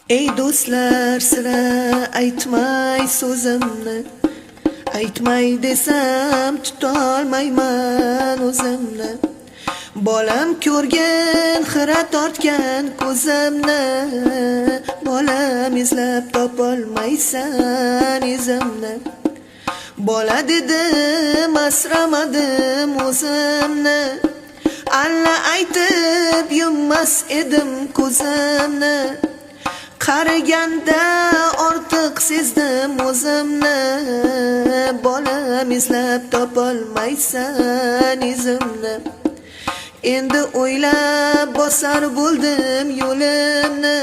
Ey do'stlar, sira aytmay so'zimni, aytmay desam tutolmayman o'zimni. Bolam ko'rgan, xira tortgan ko'zimni, bolam izlab topolmaysan izimni. Bola dedim, asramadim o'zimni, alla aytib yummas edim ko'zimni. Qaraganda ortiq sezdim o'zimni, bolam izlab topolmaysan izimni. Endi o'ylab bosar bo'ldim yo'limni,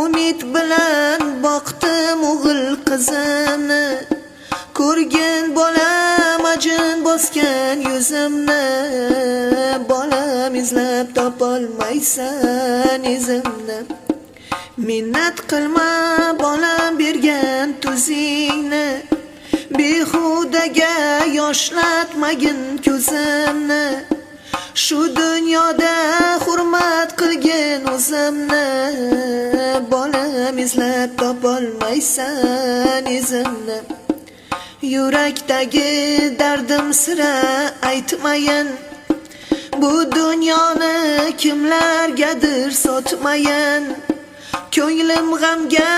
umid bilan boqdim o'g'il qizimni. Ko'rgin bolam ajin bosgan yuzimni, bolam izlab topolmaysan izimni. Minnat qilma bolam bergan tuzingni, behudaga yoshlatmagin ko'zimni. Shu dunyoda hurmat qilgin o'zimni, bolam izlab topolmaysan izimni. Yurakdagi dardim sira aytmayin, bu dunyoni kimlargadir sotmayin. Ko'nglim g'amga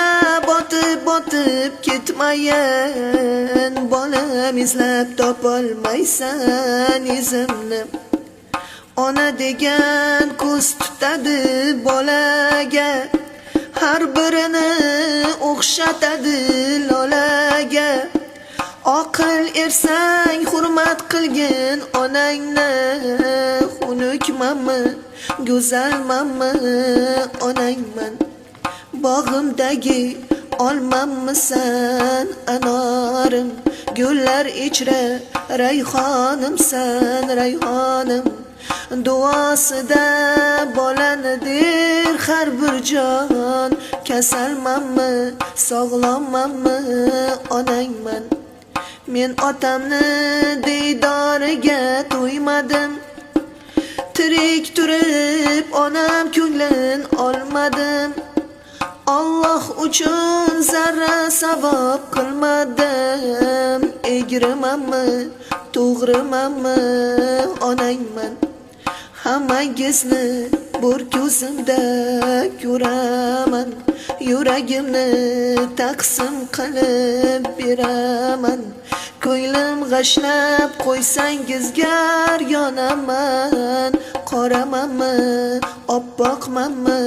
botib ketmayin, bolam izlab topolmaysan izimni. Ona degan ko'z tutadi bolaga, har birini o'xshatadi lolaga. Oqil ersang hurmat qilgin onangni, xunukmanmi, go'zalmanmi onangman. Bog'imdagi olmammisan anorim, gullar ichra rayhonimsan rayhonim. Duosida bolani der har bir jon, kasalmanmi, sog'lommanmi onangman. Men otamni diydoriga to'ymadim, tirik turib onam ko'nglin olmadim. Alloh uchun zarra savob qilmadim, egrimanmi, to'g'rimanmi onangman. Hammangizni bir ko'zimda ko'raman, yuragimni taqsim qilib beraman. Ko'nglim g'ashlab qo'ysangizgar yonaman, qoramanmi, oppoqmanmi